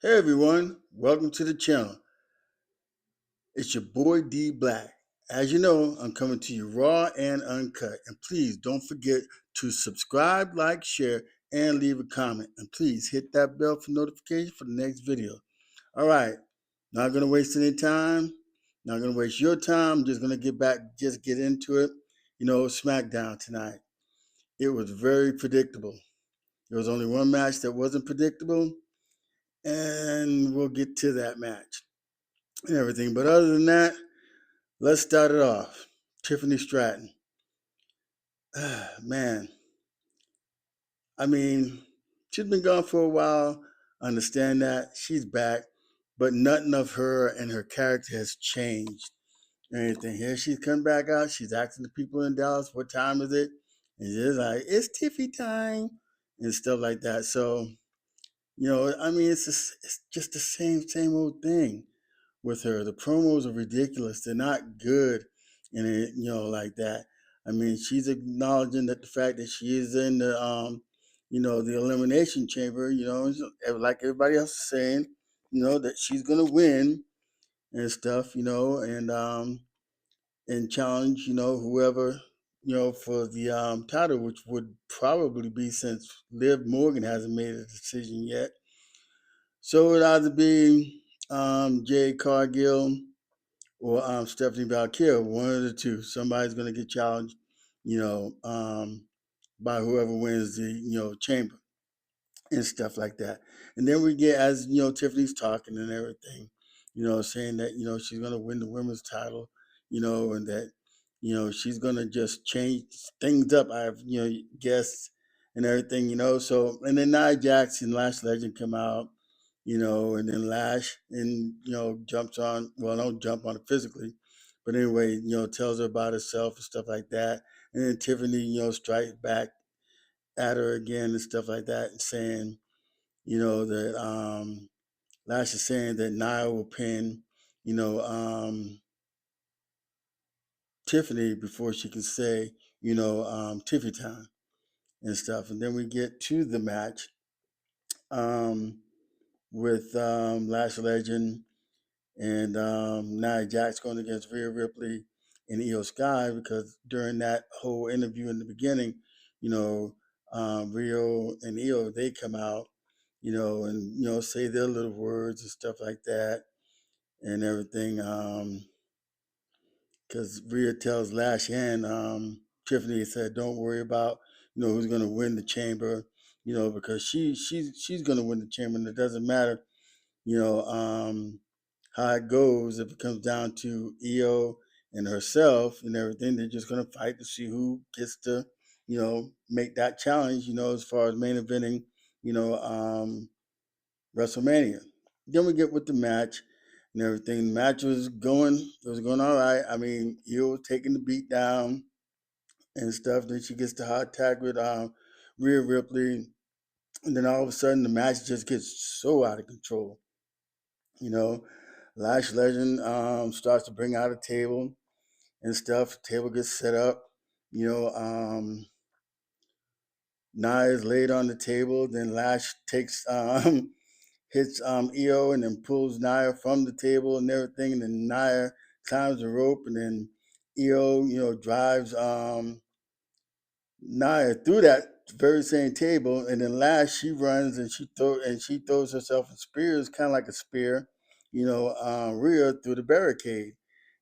Hey everyone, welcome to the channel. It's your boy D Black. As you know, I'm coming to you raw and uncut. And please don't forget to subscribe, like, share, and leave a comment. And please hit that bell for notification for the next video. All right, not gonna waste any time. Not gonna waste your time. I'm just gonna get into it. SmackDown tonight. It was very predictable. There was only one match that wasn't predictable, and we'll get to that match and everything. But other than that, let's start it off. Tiffany Stratton. Man, I mean, she's been gone for a while. I understand that. She's back. But nothing of her and her character has changed or anything. Here she's come back out. She's asking the people in Dallas, what time is it? And she's like, it's Tiffy time and stuff like that. So, it's just the same old thing with her. The promos are ridiculous. They're not good and like that. I mean, she's acknowledging that the fact that she is in the elimination chamber, like everybody else is saying, that she's gonna win and stuff, and challenge, whoever, for the title, which would probably be, since Liv Morgan hasn't made a decision yet. So it would either be Jade Cargill or Stephanie Valkyrie, one of the two. Somebody's going to get challenged, you know, um, by whoever wins the chamber and stuff like that. And then we get, as Tiffany's talking and everything, saying that she's going to win the women's title, and that she's going to just change things up. I've guessed and everything, So and then Nia Jackson, Lash Legend, come out. And then Lash and jumps on. Well, don't jump on it physically, but anyway, tells her about herself and stuff like that. And then Tiffany, strikes back at her again and stuff like that, and saying, that Lash is saying that Nia will pin, you know, Tiffany before she can say, Tiffy time and stuff. And then we get to the match um, with Lash Legend and Nia Jax going against Rhea Ripley and Io Sky, because during that whole interview in the beginning, Rio and Io, they come out, and say their little words and stuff like that and everything. Because Rhea tells Lash and Tiffany, said, "Don't worry about who's going to win the chamber, because she's going to win the chamber, and it doesn't matter you know, um, how it goes. If it comes down to Io and herself and everything, they're just gonna fight to see who gets to, make that challenge, as far as main eventing, you know, um, WrestleMania. Then we get with the match and everything. The match was going all right. I mean, Io was taking the beat down and stuff. Then she gets the hot tag with Rhea Ripley. And then all of a sudden the match just gets so out of control. You know, Lash Legend starts to bring out a table and stuff. Table gets set up. You know, um, Nia is laid on the table. Then Lash takes hits Io and then pulls Nia from the table and everything. And then Nia climbs the rope, and then Io, drives Nia through that very same table, and then last she runs and she throws herself and spears, kind of like a spear, Rhea through the barricade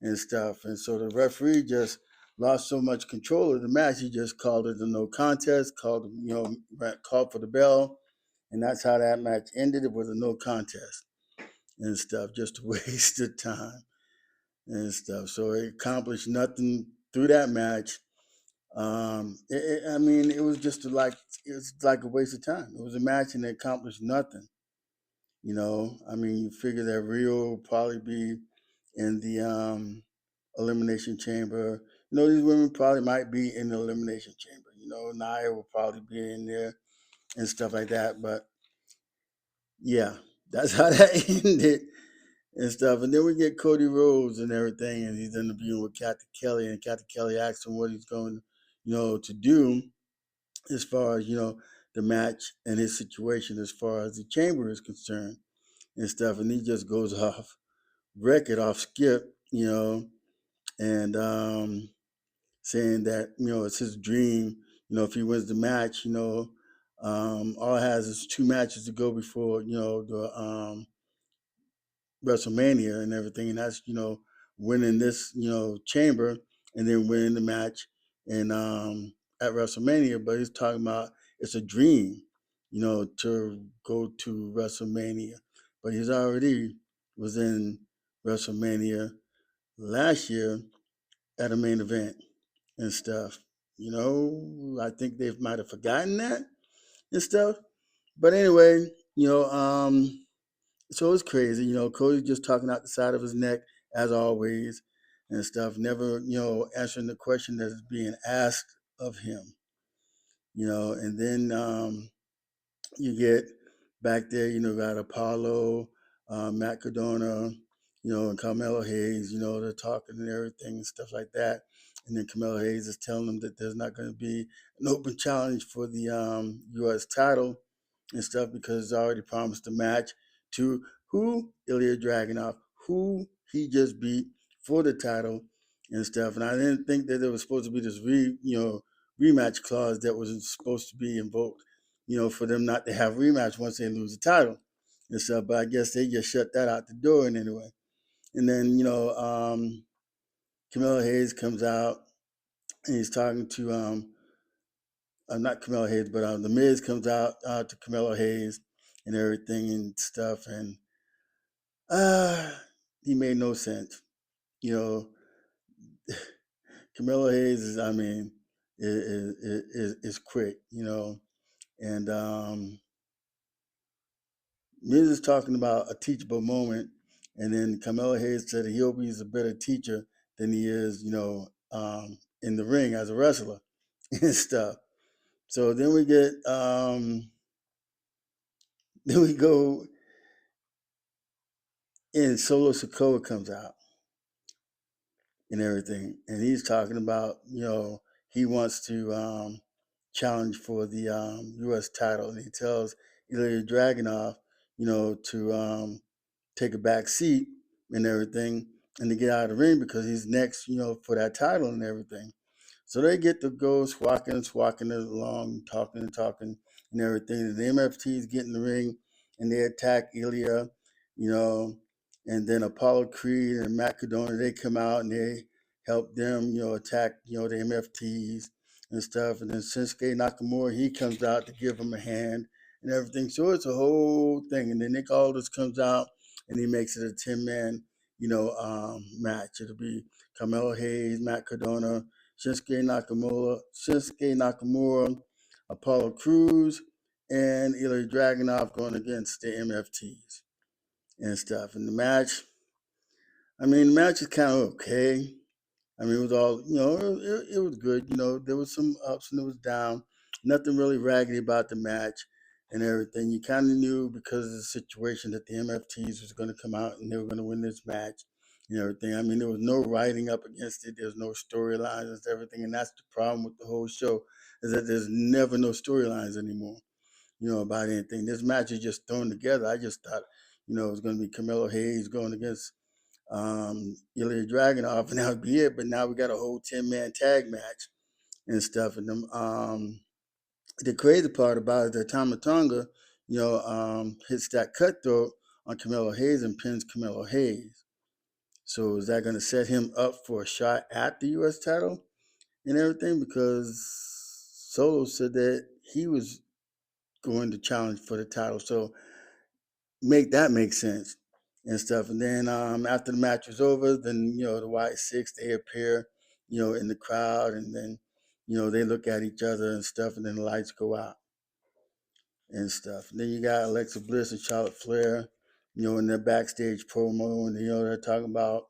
and stuff. And so the referee just lost so much control of the match, he just called it a no contest, called for the bell, and that's how that match ended. It was a no contest and stuff, just a waste of time and stuff. So it accomplished nothing through that match. I mean, it was like a waste of time. It was a match and it accomplished nothing. I mean, you figure that Rio will probably be in the elimination chamber. These women probably might be in the elimination chamber. Nia will probably be in there and stuff like that. But yeah, that's how that ended and stuff. And then we get Cody Rhodes and everything, and he's interviewing with Kathy Kelly, and Kathy Kelly asks him what he's going, to do as far as the match and his situation as far as the chamber is concerned and stuff, and he just goes off record, off skip, and saying that it's his dream. If he wins the match, all it has is 2 matches to go before the WrestleMania and everything, and that's winning this chamber and then winning the match and at WrestleMania. But he's talking about it's a dream, to go to WrestleMania. But he's already was in WrestleMania last year at a main event and stuff. I think they might have forgotten that and stuff. But anyway, so it's crazy. Cody's just talking out the side of his neck as always and stuff, never, answering the question that is being asked of him. And then you get back there, got Apollo, Matt Cardona, and Carmelo Hayes, they're talking and everything and stuff like that. And then Carmelo Hayes is telling them that there's not going to be an open challenge for the U.S. title and stuff because he's already promised a match to who? Ilja Dragunov, who he just beat for the title and stuff. And I didn't think that there was supposed to be this rematch clause that was supposed to be invoked, for them not to have rematch once they lose the title and stuff. But I guess they just shut that out the door and anyway. And then, Camilla Hayes comes out and he's talking to not Camilla Hayes, but the Miz comes out to Camilla Hayes and everything and stuff, and he made no sense. Camilla Hayes is, I mean, is quick, and Miz is talking about a teachable moment, and then Carmelo Hayes said he hopes he's a better teacher than he is, in the ring as a wrestler and stuff. So then we get, then we go, and Solo Sikoa comes out and everything, and he's talking about, he wants to challenge for the U.S. title, and he tells Ilya Dragunov, to take a back seat and everything, and to get out of the ring because he's next, for that title and everything. So they get to go swacking it along, talking and talking and everything. And the MFTs get in the ring and they attack Ilya, you know, and then Apollo Creed and Matt Cardona, they come out and they help them, attack, the MFTs and stuff. And then Shinsuke Nakamura, he comes out to give them a hand and everything. So it's a whole thing. And then Nick Aldis comes out and he makes it a 10-man, match. It'll be Carmelo Hayes, Matt Cardona, Shinsuke Nakamura, Apollo Cruz, and Ilya Dragunov going against the MFTs and stuff. And the match is kind of okay. It was all, it was good. There was some ups and there was down. Nothing really raggedy about the match and everything. You kind of knew because of the situation that the MFTs was going to come out and they were going to win this match and everything. There was no writing up against it. There's no storylines and everything. And that's the problem with the whole show is that there's never no storylines anymore, about anything. This match is just thrown together. I just thought, it was going to be Carmelo Hayes going against Ilya Dragunov, and that would be it. But now we got a whole 10-man tag match and stuff. And the crazy part about it, that Tama Tonga, hits that cutthroat on Carmelo Hayes and pins Carmelo Hayes. So is that going to set him up for a shot at the U.S. title and everything? Because Solo said that he was going to challenge for the title. So make sense and stuff. And then after the match was over, then the White Six, they appear, in the crowd, and then they look at each other and stuff, and then the lights go out and stuff. And then you got Alexa Bliss and Charlotte Flair, in their backstage promo, and they're talking about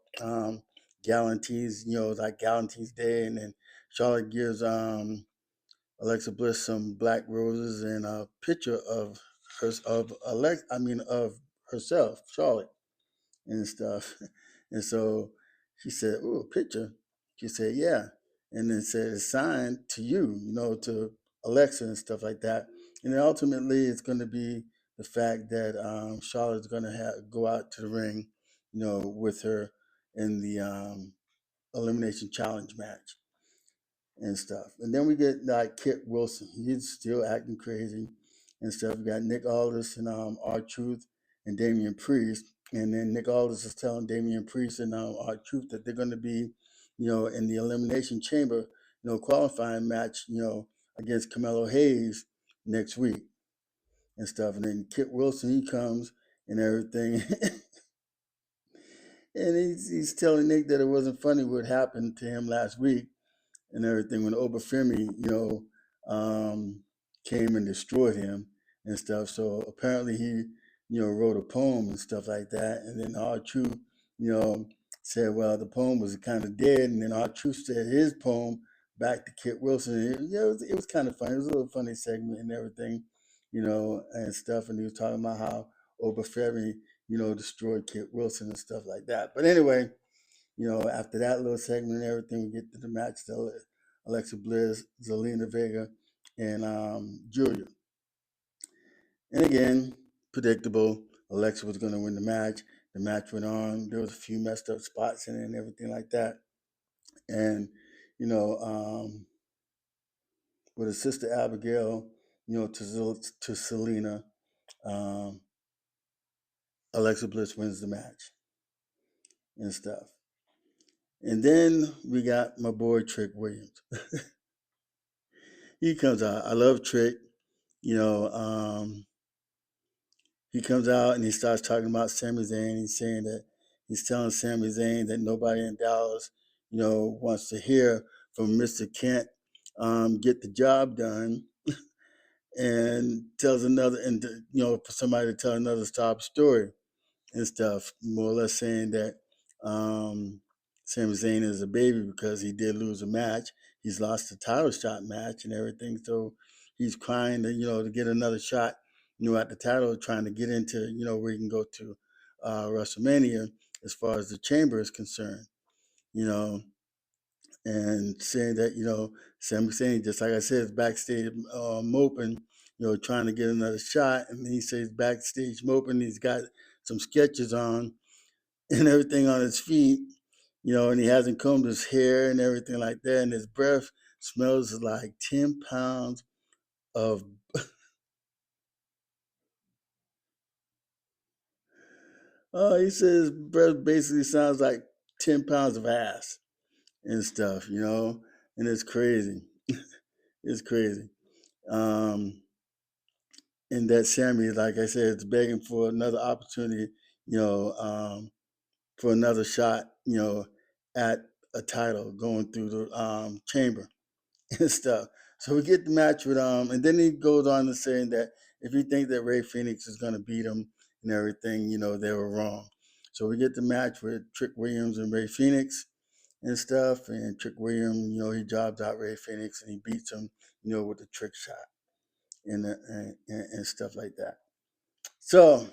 Gallantees, like Gallantees Day, and then Charlotte gives Alexa Bliss some black roses and a picture of of herself, Charlotte, and stuff. And so she said, "Ooh, a picture." She said, "Yeah," and then said it's signed to you, to Alexa and stuff like that. And then ultimately, it's going to be the fact that Charlotte's going to go out to the ring, with her in the Elimination Challenge match and stuff. And then we get like Kit Wilson. He's still acting crazy and stuff. We got Nick Aldis and R-Truth and Damian Priest. And then Nick Aldis is telling Damian Priest and R-Truth that they're going to be, in the Elimination Chamber, qualifying match, against Carmelo Hayes next week and stuff. And then Kit Wilson, he comes and everything. And he's telling Nick that it wasn't funny what happened to him last week and everything when Obafemi, came and destroyed him and stuff. So apparently he, wrote a poem and stuff like that. And then R-Truth, said, well, the poem was kind of dead. And then R-Truth said his poem back to Kit Wilson. It was kind of funny. It was a little funny segment and everything, and stuff. And he was talking about how Obafemi, destroyed Kit Wilson and stuff like that. But anyway, after that little segment and everything, we get to the match, Alexa Bliss, Zalena Vega, and Giulia. And again, predictable. Alexa was going to win the match. The match went on. There was a few messed up spots in it and everything like that. And, with her sister Abigail, to Selena, Alexa Bliss wins the match and stuff. And then we got my boy Trick Williams. He comes out. I love Trick. He comes out and he starts talking about Sami Zayn. He's saying that he's telling Sami Zayn that nobody in Dallas, wants to hear from Mr. Kent, get the job done, and tells another, and for somebody to tell another stop story and stuff, more or less saying that Sami Zayn is a baby because he did lose a match. He's lost the title shot match and everything, so he's crying to get another shot, at the title, trying to get into where he can go to WrestleMania as far as the chamber is concerned, and saying that Sami Zayn, just like I said, is backstage moping, trying to get another shot, and he says backstage moping. He's got some sketches on and everything on his feet, and he hasn't combed his hair and everything like that, and his breath smells like 10 pounds of he says his breath basically sounds like 10 pounds of ass and stuff, and it's crazy. It's crazy. And that Sami, like I said, is begging for another opportunity, for another shot, at a title going through the chamber and stuff. So we get the match with and then he goes on to saying that if you think that Ray Phoenix is gonna beat him and everything, they were wrong. So we get the match with Trick Williams and Ray Phoenix and stuff, and Trick Williams, he jobs out Ray Phoenix and he beats him, with the trick shot and stuff like that. So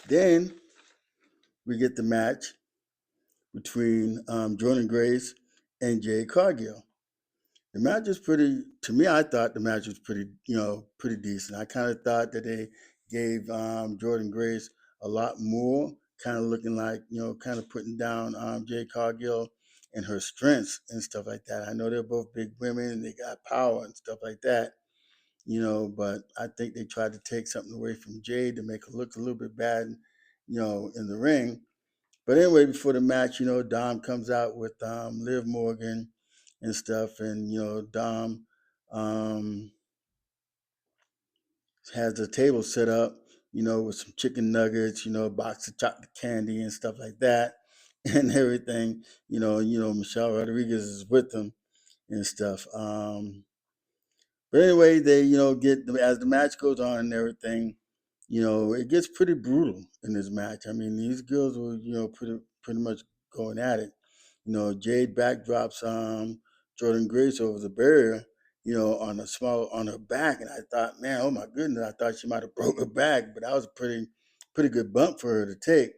then we get the match between Jordynne Grace and Jade Cargill. The match was to me, I thought the match was pretty decent. I kind of thought that they gave Jordynne Grace a lot more, kind of looking like, kind of putting down Jade Cargill and her strengths and stuff like that. I know they're both big women and they got power and stuff like that, but I think they tried to take something away from Jade to make her look a little bit bad, in the ring. But anyway, before the match, Dom comes out with Liv Morgan and stuff, and Dom has the table set up, with some chicken nuggets, a box of chocolate candy and stuff like that, and everything. Michelle Rodriguez is with them and stuff. But anyway, they get as the match goes on and everything. It gets pretty brutal in this match. I mean, these girls were pretty much going at it. Jade backdrops Jordynne Grace over the barrier, on her back, and I thought, man, oh my goodness, I thought she might have broke her back, but that was a pretty good bump for her to take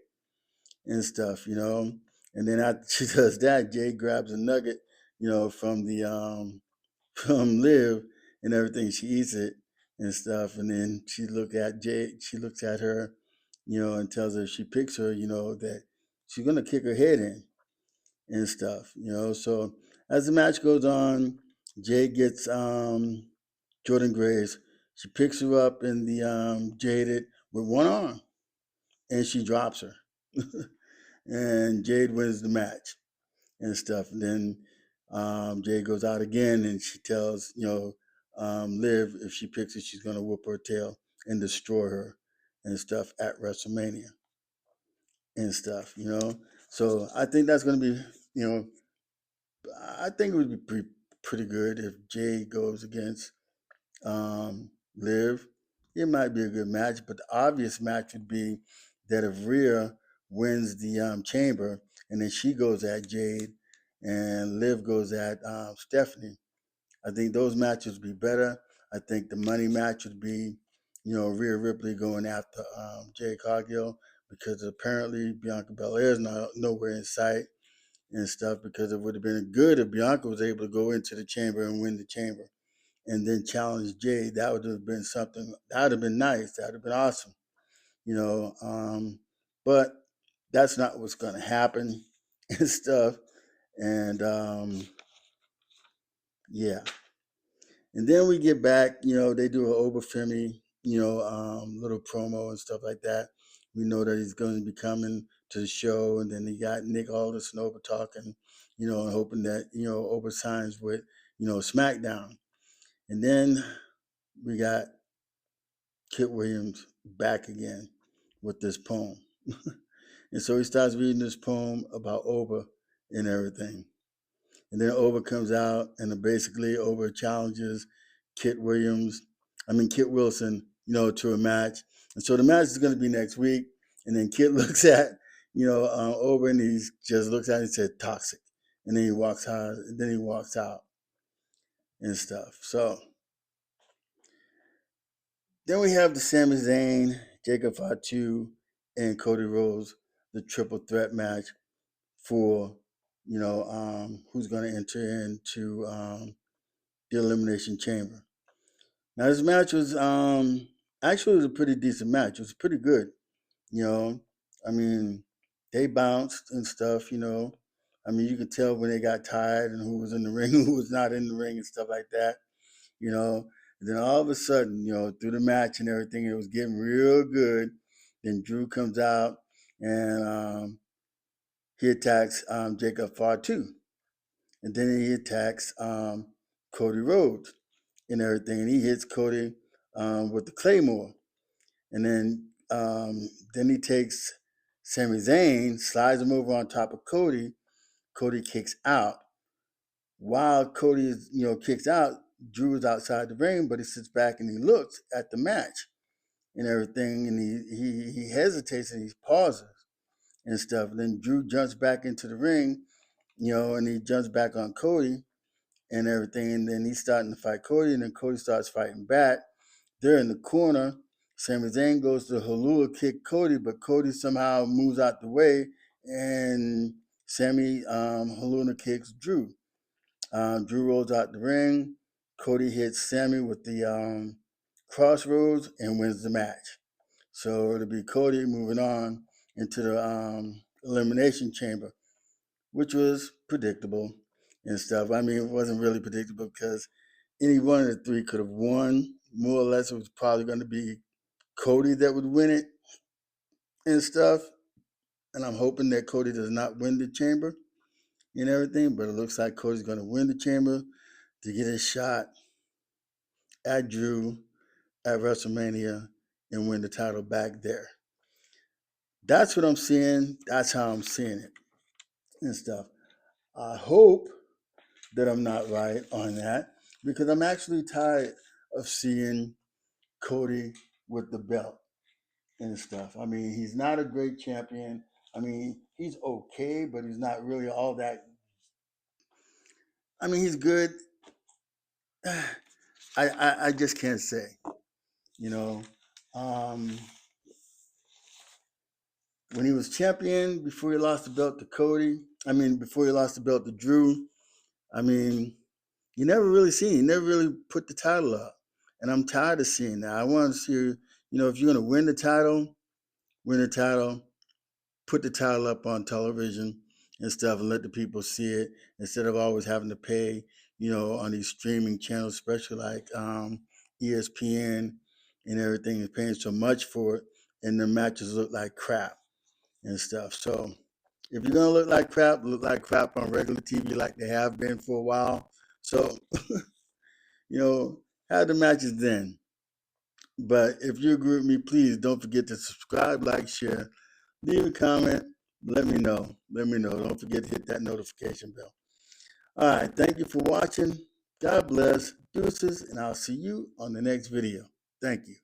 and stuff, And then after she does that, Jade grabs a nugget, from the from Liv and everything. She eats it and stuff, and then she look at Jade. She looks at her, and tells her if she picks her, that she's gonna kick her head in and stuff. So as the match goes on, Jade gets Jordynne Grace. She picks her up in the Jaded with one arm, and she drops her, and Jade wins the match and stuff. And then Jade goes out again, and she tells Liv if she picks it, she's gonna whoop her tail and destroy her and stuff at WrestleMania and stuff. So I think that's gonna be you know I think it would be pretty good if Jade goes against Liv. It might be a good match, but the obvious match would be that if Rhea wins the chamber and then she goes at Jade and Liv goes at Stephanie. I think those matches would be better. I think the money match would be, Rhea Ripley going after Jade Cargill because apparently Bianca Belair is nowhere in sight and stuff because it would have been good if Bianca was able to go into the chamber and win the chamber and then challenge Jade. That would have been something. That would have been nice. That would have been awesome. You know, but that's not what's going to happen and stuff. And yeah. And then we get back. They do an Oberfemi, little promo and stuff like that. We know that he's going to be coming to the show, and then he got Nick Aldis and Ober talking, and hoping that Ober signs with SmackDown. And then we got Kit Williams back again with this poem. And so he starts reading this poem about Ober and everything. And then Ober comes out and basically Ober challenges Kit Wilson, to a match. And so the match is going to be next week. And then Kit looks at, Ober and he just looks at it and says toxic. And then he walks out. And then he walks out and stuff. So then we have the Sami Zayn, Jacob Fatu, and Cody Rhodes, the triple threat match for, who's going to enter into the Elimination Chamber. Now this match was actually it was a pretty decent match. It was pretty good. You know, I mean, they bounced and stuff. I mean, you could tell when they got tired and who was in the ring, who was not in the ring and stuff like that. You know, and then all of a sudden, through the match and everything, it was getting real good. Then Drew comes out and he attacks Jacob Fatu. And then he attacks Cody Rhodes and everything. And he hits Cody with the Claymore. And then he takes Sami Zayn, slides him over on top of Cody. Cody kicks out. While Cody kicks out, Drew is outside the ring, but he sits back and he looks at the match and everything, and he hesitates and he pauses and stuff. And then Drew jumps back into the ring, and he jumps back on Cody and everything, and then he's starting to fight Cody, and then Cody starts fighting back. They're in the corner. Sami Zayn goes to Halua kick Cody, but Cody somehow moves out the way, and Sami Haluna kicks Drew. Drew rolls out the ring. Cody hits Sami with the crossroads and wins the match. So it'll be Cody moving on into the Elimination Chamber, which was predictable and stuff. I mean, it wasn't really predictable because any one of the three could have won. More or less, it was probably going to be Cody that would win it and stuff. And I'm hoping that Cody does not win the chamber and everything, but it looks like Cody's going to win the chamber to get his shot at Drew at WrestleMania and win the title back there. That's what I'm seeing. That's how I'm seeing it and stuff. I hope that I'm not right on that because I'm actually tired of seeing Cody with the belt and stuff. I mean, he's not a great champion. I mean, he's okay, but he's not really all that. I mean, he's good. I just can't say, you know. Um, when he was champion, before he lost the belt to Cody, before he lost the belt to Drew, I mean, You never really seen. You never really put the title up, and I'm tired of seeing that. I want to see, if you're gonna win the title, put the title up on television and stuff, and let the people see it instead of always having to pay, on these streaming channels, especially like ESPN and everything is paying so much for it, and the matches look like crap and stuff. So if you're gonna look like crap on regular TV like they have been for a while. So have the matches then. But if you agree with me, please don't forget to subscribe, like, share, leave a comment. Let me know. Let me know. Don't forget to hit that notification bell. All right. Thank you for watching. God bless. Deuces, and I'll see you on the next video. Thank you.